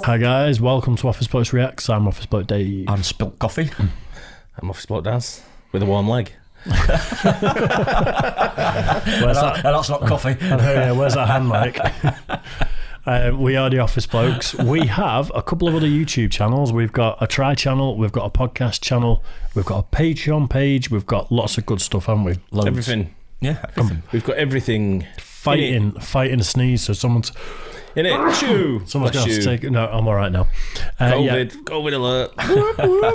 Hi guys, welcome to Office Blokes Reacts. I'm Office Bloke Dave. I'm Spilt Coffee. I'm Office Bloke Daz with a warm leg. Where's that? That's not coffee. Where's that hand mic? We are the Office Blokes. We have a couple of other YouTube channels. We've got a Try channel, we've got a podcast channel, we've got a Patreon page, we've got lots of good stuff, haven't we? Loads. Everything. Yeah, everything. We've got everything. Fighting a sneeze, so someone's In it. Chew. Someone's going to take it. No, I'm all right now. COVID alert.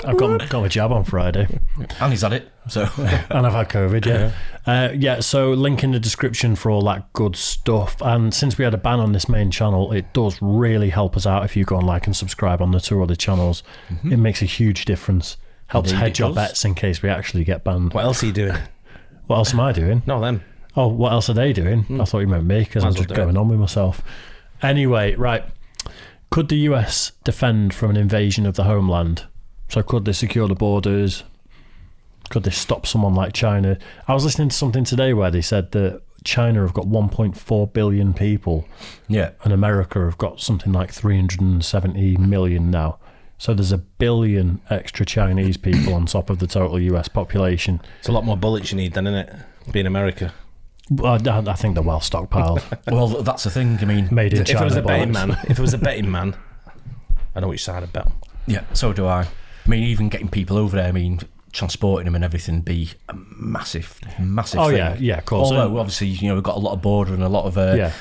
I've got my jab on Friday. And he's had it, so. And I've had COVID, yeah. So link in the description for all that good stuff. And since we had a ban on this main channel, it does really help us out if you go and like and subscribe on the two other channels. Mm-hmm. It makes a huge difference. Helps hedge our bets in case we actually get banned. What else are you doing? What else am I doing? No, them. Oh, what else are they doing? I thought you meant me because I'm just going on with myself. Anyway, right. Could the US defend from an invasion of the homeland? So could they secure the borders? Could they stop someone like China? I was listening to something today where they said that China have got 1.4 billion people. Yeah. And America have got something like 370 million now. So there's 1 billion extra Chinese people on top of the total US population. It's a lot more bullets you need then, isn't it? Being America. Well, I think they're well stockpiled. Well, that's the thing. I mean, made in China. If it was a betting man, I know which side I'd bet on. Yeah, so do I. I mean, even getting people over there, I mean, transporting them and everything be a massive thing. Oh, yeah, of course. Although, obviously, you know, we've got a lot of border and a lot of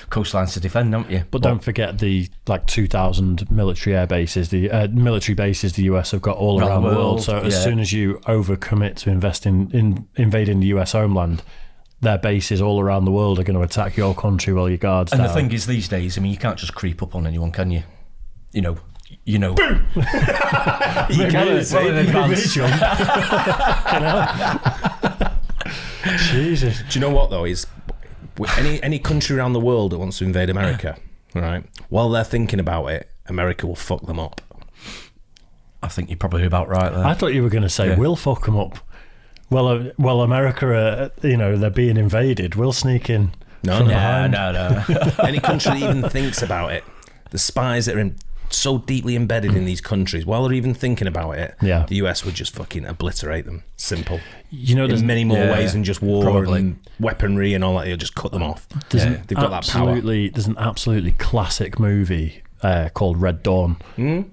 coastlines to defend, haven't you? But don't forget the 2,000 military air bases, the military bases the US have got all around the world. So as soon as you overcommit to invest in invading the US homeland, their bases all around the world are going to attack your country while your guards down. And the thing is, these days, I mean, you can't just creep up on anyone, can you? You know. You can say in advance. Jesus. Do you know what though? Is any country around the world that wants to invade America, right? While they're thinking about it, America will fuck them up. I think you're probably about right there. I thought you were going to say we'll fuck them up. Well, America, they're being invaded. We'll sneak in. No. Any country that even thinks about it, the spies that are so deeply embedded in these countries, while they're even thinking about it, the US would just fucking obliterate them. Simple. There's many more ways than just war and weaponry and all that. They'll just cut them off. They've got that power. There's an absolutely classic movie called Red Dawn,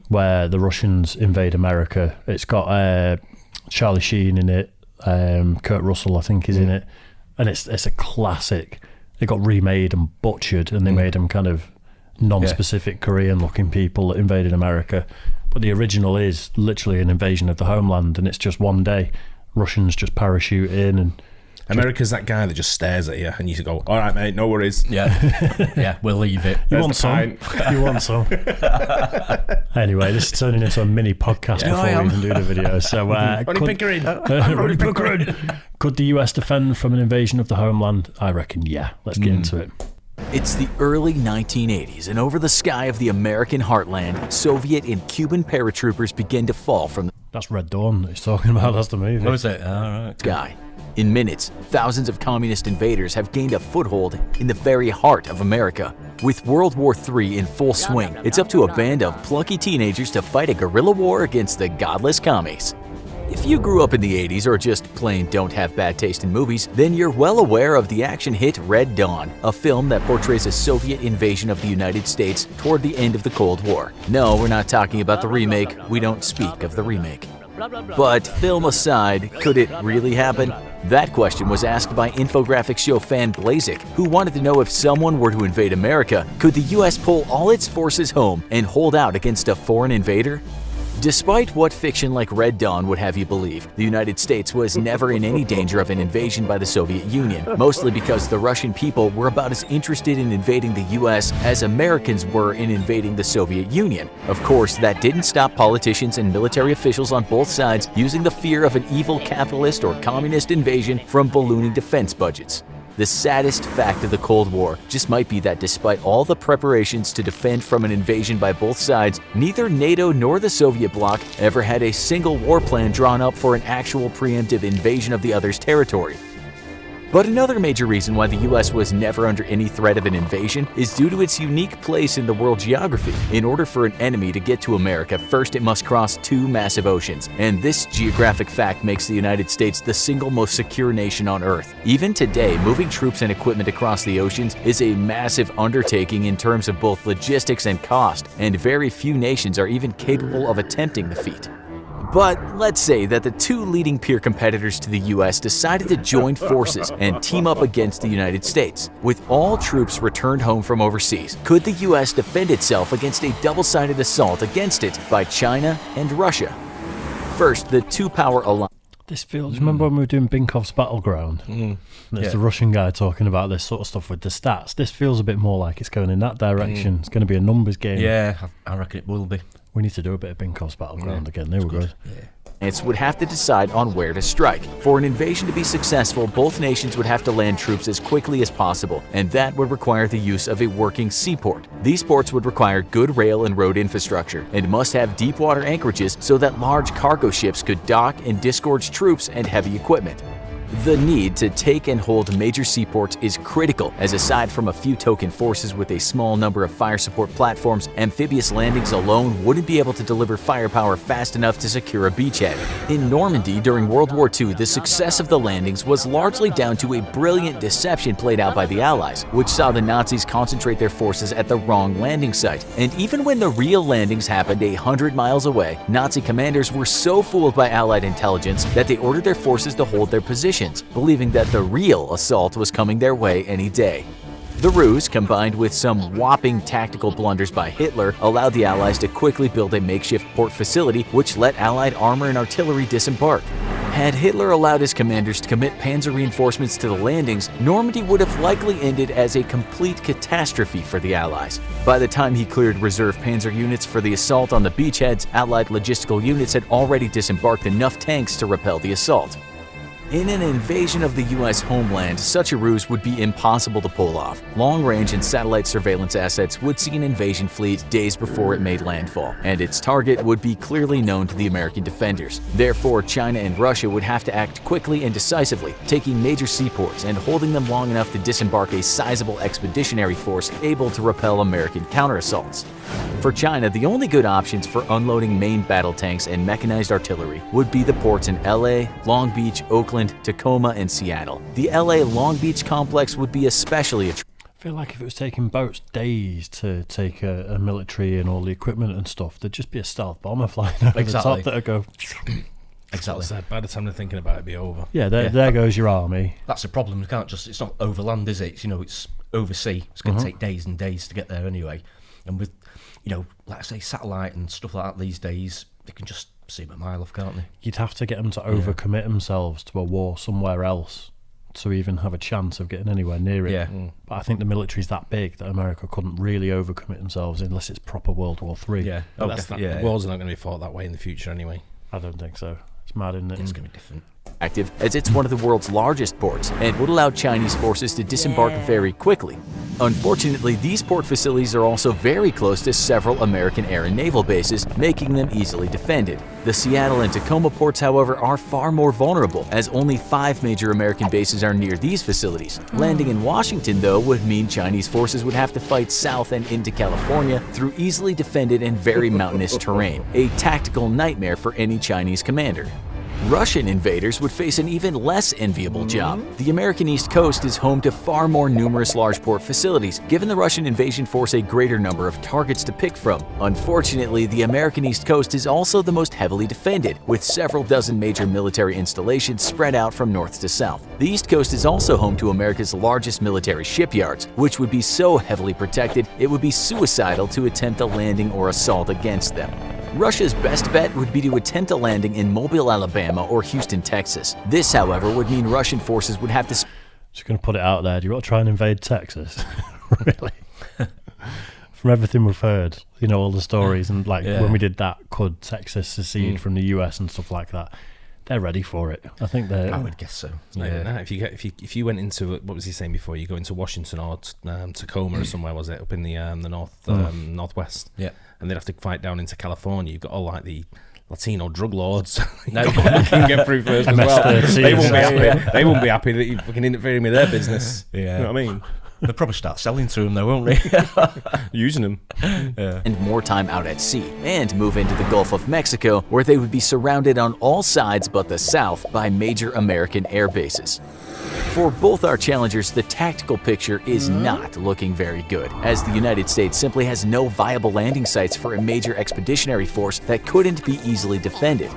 where the Russians invade America. It's got Charlie Sheen in it. Kurt Russell, I think, is in it, and it's a classic. It got remade and butchered, and they made them kind of non-specific Korean-looking people that invaded America. But the original is literally an invasion of the homeland, and it's just one day. Russians just parachute in, and America's that guy that just stares at you, and you go, "All right, mate, no worries." Yeah, we'll leave it. You want some? You want some? Anyway, this is turning into a mini podcast before we even do the video. So, Ronnie Pickering. Could the US defend from an invasion of the homeland? I reckon, yeah. Let's get into it. It's the early 1980s, and over the sky of the American heartland, Soviet and Cuban paratroopers begin to fall from the That's Red Dawn that he's talking about. That's the movie. What is it? All right. sky. In minutes, thousands of communist invaders have gained a foothold in the very heart of America. With World War III in full swing, it's up to a band of plucky teenagers to fight a guerrilla war against the godless commies. If you grew up in the 80s or just plain don't have bad taste in movies, then you're well aware of the action hit Red Dawn, a film that portrays a Soviet invasion of the United States toward the end of the Cold War. No, we're not talking about the remake. We don't speak of the remake. But film aside, could it really happen? That question was asked by infographics show fan Blazik, who wanted to know if someone were to invade America, could the US pull all its forces home and hold out against a foreign invader? Despite what fiction like Red Dawn would have you believe, the United States was never in any danger of an invasion by the Soviet Union, mostly because the Russian people were about as interested in invading the US as Americans were in invading the Soviet Union. Of course, that didn't stop politicians and military officials on both sides using the fear of an evil capitalist or communist invasion from ballooning defense budgets. The saddest fact of the Cold War just might be that despite all the preparations to defend from an invasion by both sides, neither NATO nor the Soviet bloc ever had a single war plan drawn up for an actual preemptive invasion of the other's territory. But another major reason why the US was never under any threat of an invasion is due to its unique place in the world geography. In order for an enemy to get to America, first it must cross 2 massive oceans, and this geographic fact makes the United States the single most secure nation on Earth. Even today, moving troops and equipment across the oceans is a massive undertaking in terms of both logistics and cost, and very few nations are even capable of attempting the feat. But let's say that the 2 leading peer competitors to the US decided to join forces and team up against the United States. With all troops returned home from overseas, could the US defend itself against a double-sided assault against it by China and Russia? First, the two-power alliance. This feels. Remember when we were doing Binkov's Battleground? There's the Russian guy talking about this sort of stuff with the stats. This feels a bit more like it's going in that direction. It's going to be a numbers game. Yeah, I reckon it will be. We need to do a bit of Binkov's Battleground again. They were good. Yeah. Would have to decide on where to strike. For an invasion to be successful, both nations would have to land troops as quickly as possible, and that would require the use of a working seaport. These ports would require good rail and road infrastructure, and must have deep water anchorages so that large cargo ships could dock and disgorge troops and heavy equipment. The need to take and hold major seaports is critical, as aside from a few token forces with a small number of fire support platforms, amphibious landings alone wouldn't be able to deliver firepower fast enough to secure a beachhead. In Normandy during World War II, the success of the landings was largely down to a brilliant deception played out by the Allies, which saw the Nazis concentrate their forces at the wrong landing site. And even when the real landings happened 100 miles away, Nazi commanders were so fooled by Allied intelligence that they ordered their forces to hold their positions, believing that the real assault was coming their way any day. The ruse, combined with some whopping tactical blunders by Hitler, allowed the Allies to quickly build a makeshift port facility which let Allied armor and artillery disembark. Had Hitler allowed his commanders to commit panzer reinforcements to the landings, Normandy would have likely ended as a complete catastrophe for the Allies. By the time he cleared reserve panzer units for the assault on the beachheads, Allied logistical units had already disembarked enough tanks to repel the assault. In an invasion of the US homeland, such a ruse would be impossible to pull off. Long-range and satellite surveillance assets would see an invasion fleet days before it made landfall, and its target would be clearly known to the American defenders. Therefore, China and Russia would have to act quickly and decisively, taking major seaports and holding them long enough to disembark a sizable expeditionary force able to repel American counterassaults. For China, the only good options for unloading main battle tanks and mechanized artillery would be the ports in LA, Long Beach, Oakland, Tacoma, and Seattle. The LA Long Beach complex would be especially attractive. I feel like if it was taking boats days to take a military and all the equipment and stuff, there'd just be a stealth bomber flying over the top that would go. Exactly. By the time they're thinking about it, it'd be over. Yeah, there goes your army. That's the problem. You can't just. It's not overland, is it? It's oversea. It's going to take days and days to get there anyway. And with, like I say, satellite and stuff like that these days, they can just see them a mile off, can't they? You'd have to get them to overcommit themselves to a war somewhere else to even have a chance of getting anywhere near it. Yeah. But I think the military's that big that America couldn't really overcommit themselves unless it's proper World War III. Yeah. The wars are not going to be fought that way in the future anyway. I don't think so. It's mad, isn't it? It's going to be different. As it's one of the world's largest ports and would allow Chinese forces to disembark very quickly. Unfortunately, these port facilities are also very close to several American air and naval bases, making them easily defended. The Seattle and Tacoma ports, however, are far more vulnerable, as only 5 major American bases are near these facilities. Landing in Washington, though, would mean Chinese forces would have to fight south and into California through easily defended and very mountainous terrain, a tactical nightmare for any Chinese commander. Russian invaders would face an even less enviable job. The American East Coast is home to far more numerous large port facilities, giving the Russian invasion force a greater number of targets to pick from. Unfortunately, the American East Coast is also the most heavily defended, with several dozen major military installations spread out from north to south. The East Coast is also home to America's largest military shipyards, which would be so heavily protected it would be suicidal to attempt a landing or assault against them. Russia's best bet would be to attempt a landing in Mobile, Alabama or Houston, Texas. This, however, would mean Russian forces would have to... Just going to put it out there. Do you want to try and invade Texas? Really? From everything we've heard, all the stories, and when we did that, could Texas secede from the US and stuff like that? They're ready for it. I think they're... I would guess so. Yeah. If you went into, what was he saying before? You go into Washington or Tacoma or somewhere, was it, up in the northwest? Yeah. And they'd have to fight down into California. You've got all the Latino drug lords. No. Can get through first as well. MS-13. They won't be happy. They won't be happy that you're fucking interfering with their business. Yeah. You know what I mean? They'll probably start selling through them though, won't they? Using them. And more time out at sea, and move into the Gulf of Mexico, where they would be surrounded on all sides but the south by major American air bases. For both our challengers, the tactical picture is not looking very good, as the United States simply has no viable landing sites for a major expeditionary force that couldn't be easily defended.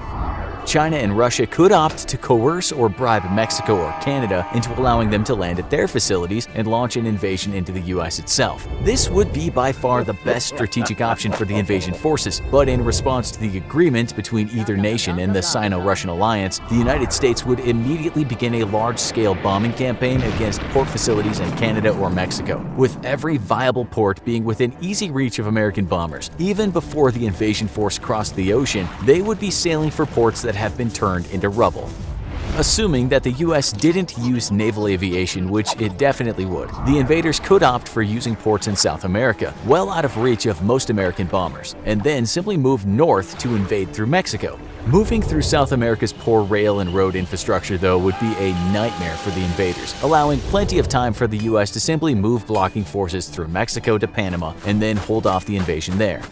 China and Russia could opt to coerce or bribe Mexico or Canada into allowing them to land at their facilities and launch an invasion into the US itself. This would be by far the best strategic option for the invasion forces, but in response to the agreement between either nation and the Sino-Russian alliance, the United States would immediately begin a large-scale bombing campaign against port facilities in Canada or Mexico, with every viable port being within easy reach of American bombers. Even before the invasion force crossed the ocean, they would be sailing for ports that have been turned into rubble. Assuming that the US didn't use naval aviation, which it definitely would, the invaders could opt for using ports in South America, well out of reach of most American bombers, and then simply move north to invade through Mexico. Moving through South America's poor rail and road infrastructure, though, would be a nightmare for the invaders, allowing plenty of time for the US to simply move blocking forces through Mexico to Panama and then hold off the invasion there.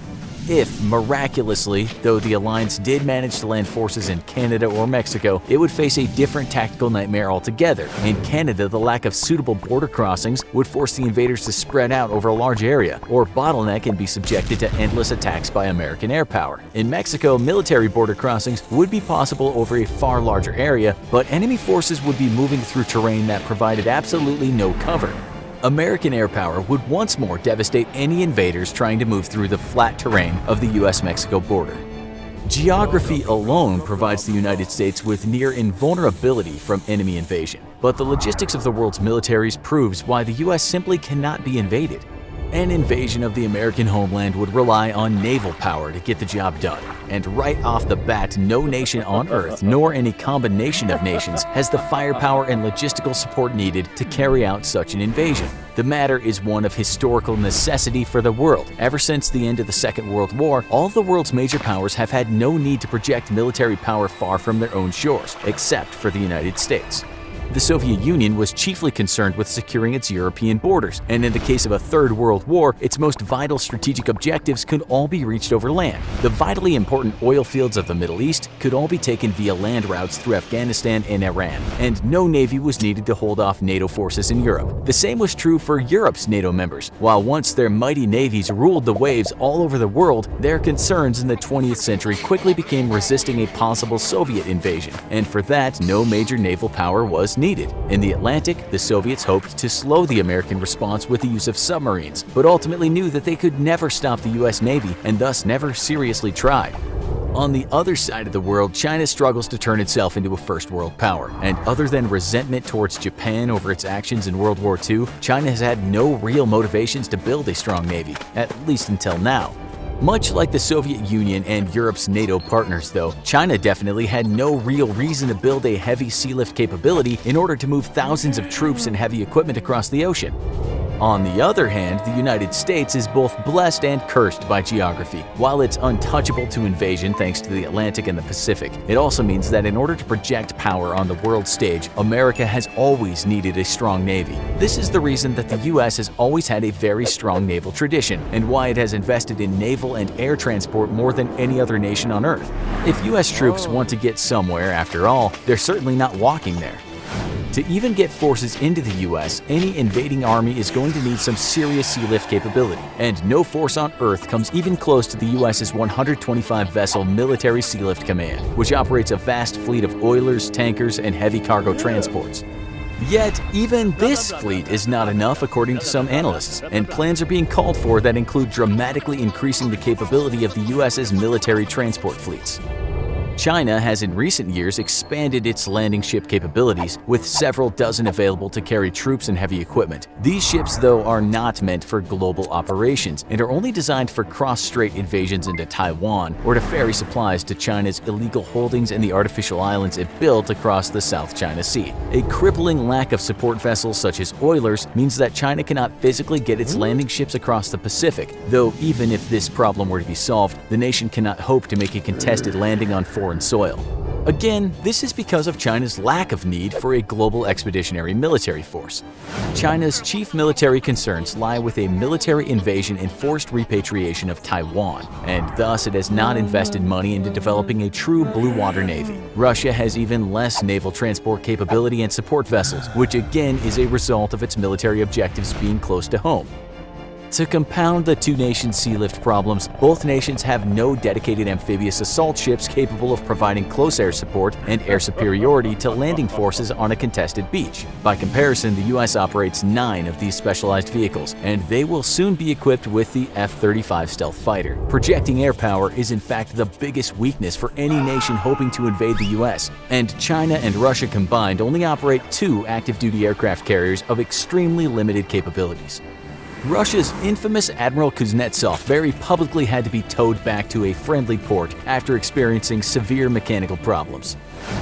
If, miraculously, though the alliance did manage to land forces in Canada or Mexico, it would face a different tactical nightmare altogether. In Canada, the lack of suitable border crossings would force the invaders to spread out over a large area, or bottleneck and be subjected to endless attacks by American air power. In Mexico, military border crossings would be possible over a far larger area, but enemy forces would be moving through terrain that provided absolutely no cover. American air power would once more devastate any invaders trying to move through the flat terrain of the US-Mexico border. Geography alone provides the United States with near invulnerability from enemy invasion, but the logistics of the world's militaries proves why the US simply cannot be invaded. An invasion of the American homeland would rely on naval power to get the job done. And right off the bat, no nation on Earth, nor any combination of nations, has the firepower and logistical support needed to carry out such an invasion. The matter is one of historical necessity for the world. Ever since the end of the Second World War, all of the world's major powers have had no need to project military power far from their own shores, except for the United States. The Soviet Union was chiefly concerned with securing its European borders, and in the case of a Third World War, its most vital strategic objectives could all be reached over land. The vitally important oil fields of the Middle East could all be taken via land routes through Afghanistan and Iran, and no navy was needed to hold off NATO forces in Europe. The same was true for Europe's NATO members. While once their mighty navies ruled the waves all over the world, their concerns in the 20th century quickly became resisting a possible Soviet invasion, and for that, no major naval power was needed. In the Atlantic, the Soviets hoped to slow the American response with the use of submarines, but ultimately knew that they could never stop the US Navy and thus never seriously tried. On the other side of the world, China struggles to turn itself into a first world power, and other than resentment towards Japan over its actions in World War II, China has had no real motivations to build a strong navy, at least until now. Much like the Soviet Union and Europe's NATO partners, though, China definitely had no real reason to build a heavy sea lift capability in order to move thousands of troops and heavy equipment across the ocean. On the other hand, the United States is both blessed and cursed by geography. While it's untouchable to invasion thanks to the Atlantic and the Pacific, it also means that in order to project power on the world stage, America has always needed a strong navy. This is the reason that the US has always had a very strong naval tradition, and why it has invested in naval and air transport more than any other nation on Earth. If US troops want to get somewhere, after all, they're certainly not walking there. To even get forces into the US, any invading army is going to need some serious sea lift capability, and no force on Earth comes even close to the US's 125-vessel Military Sea Lift Command, which operates a vast fleet of oilers, tankers, and heavy cargo transports. Yet, even this fleet is not enough according to some analysts, and plans are being called for that include dramatically increasing the capability of the US's military transport fleets. China has in recent years expanded its landing ship capabilities, with several dozen available to carry troops and heavy equipment. These ships, though, are not meant for global operations and are only designed for cross-strait invasions into Taiwan or to ferry supplies to China's illegal holdings in the artificial islands it built across the South China Sea. A crippling lack of support vessels such as oilers means that China cannot physically get its landing ships across the Pacific, though even if this problem were to be solved, the nation cannot hope to make a contested landing on foreign soil. Again, this is because of China's lack of need for a global expeditionary military force. China's chief military concerns lie with a military invasion and forced repatriation of Taiwan, and thus it has not invested money into developing a true blue water navy. Russia has even less naval transport capability and support vessels, which again is a result of its military objectives being close to home. To compound the two nations' sea lift problems, both nations have no dedicated amphibious assault ships capable of providing close air support and air superiority to landing forces on a contested beach. By comparison, the US operates 9 of these specialized vehicles, and they will soon be equipped with the F-35 stealth fighter. Projecting air power is in fact the biggest weakness for any nation hoping to invade the US, and China and Russia combined only operate 2 active-duty aircraft carriers of extremely limited capabilities. Russia's infamous Admiral Kuznetsov very publicly had to be towed back to a friendly port after experiencing severe mechanical problems.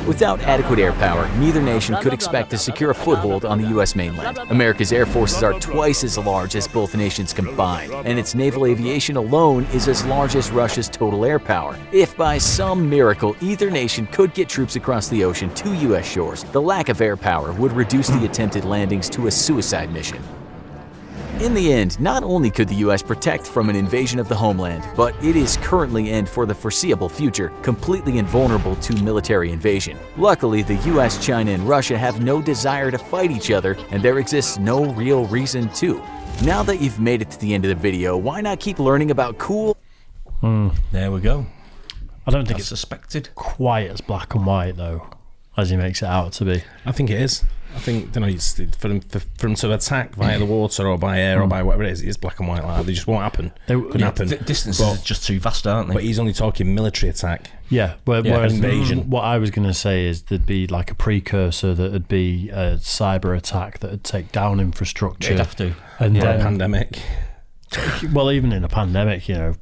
Without adequate air power, neither nation could expect to secure a foothold on the US mainland. America's air forces are twice as large as both nations combined, and its naval aviation alone is as large as Russia's total air power. If by some miracle either nation could get troops across the ocean to US shores, the lack of air power would reduce the attempted landings to a suicide mission. In the end, not only could the US protect from an invasion of the homeland, but it is currently and for the foreseeable future completely invulnerable to military invasion. Luckily, the US, China, and Russia have no desire to fight each other, and there exists no real reason to. Now that you've made it to the end of the video, why not keep learning about cool? There we go. I don't think That's it's suspected. quite as black and white though as he makes it out to be. I think it is. I think, you know, it's for them to attack via the water or by air or by whatever it is black and white like that. They just won't happen. Couldn't happen. Distances are just too vast, aren't they? But he's only talking military attack. Yeah, whereas invasion. what I was going to say is there'd be like a precursor that would be a cyber attack that would take down infrastructure. They'd have to. And A then, pandemic. well, even in a pandemic, you know,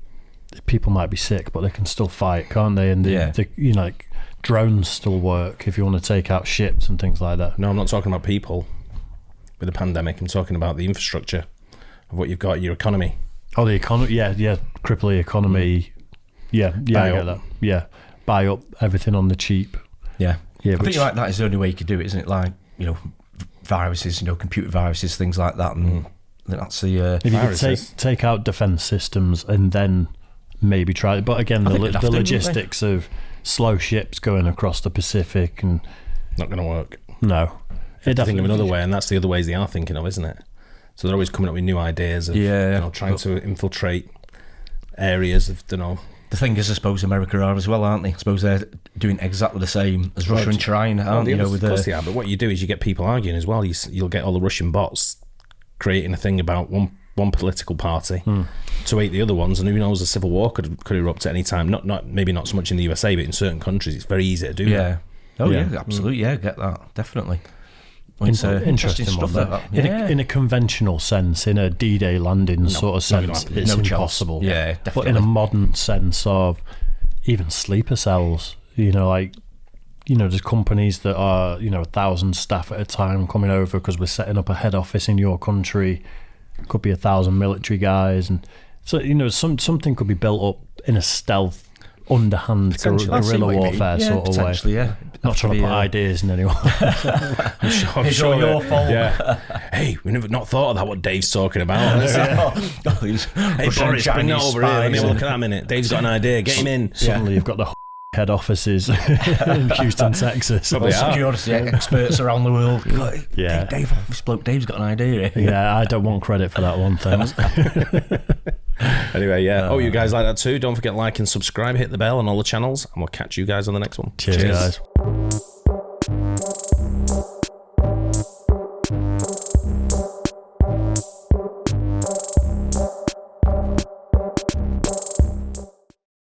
people might be sick, but they can still fight, can't they? And you know, like, drones still work if you want to take out ships and things like that. No, I'm not talking about people with a pandemic. I'm talking about the infrastructure of what you've got, your economy. Oh, the economy, yeah, cripple the economy. Yeah, I get that. Yeah, buy up everything on the cheap. Yeah. Yeah, I think like that is the only way you could do it, isn't it? Like, you know, viruses, you know, computer viruses, things like that, and that's the if you could take out defense systems and then maybe try it, but again, the logistics of slow ships going across the Pacific and not going to work. No, I think of another way, and that's the other ways they are thinking of, isn't it? So they're always coming up with new ideas of you know, trying to infiltrate areas of, you know. The thing is, I suppose America are as well, aren't they? I suppose they're doing exactly the same as Russia and China, aren't they? Of course they are, but what you do is you get people arguing as well. You'll get all the Russian bots creating a thing about one political party to hate the other ones, and who knows, a civil war could erupt at any time. Maybe not so much in the USA, but in certain countries it's very easy to do that. Absolutely, get that, definitely. Interesting stuff one, like that. In a conventional sense, in a D-Day landing sort of sense, it's impossible. Yeah, definitely. But in a modern sense of even sleeper cells, you know, like, you know, there's companies that are, you know, 1,000 staff at a time coming over because we're setting up a head office in your country. Could be 1,000 military guys, and so, you know, something could be built up in a stealth, underhand guerrilla warfare sort of way. Yeah, not trying to put ideas in anyone. I'm sure your fault. Yeah. Hey, we never not thought of that. What Dave's talking about. Hey, Boris, bring that over here. Let me have a look at that a minute. Dave's got an idea. Get him in. Suddenly, you've got the head offices in Houston, Texas. Security experts around the world. Yeah, Dave's got an idea here. Yeah, I don't want credit for that one, thanks. Anyway, yeah. You guys like that too? Don't forget to like and subscribe, hit the bell on all the channels, and we'll catch you guys on the next one. Cheers. Guys.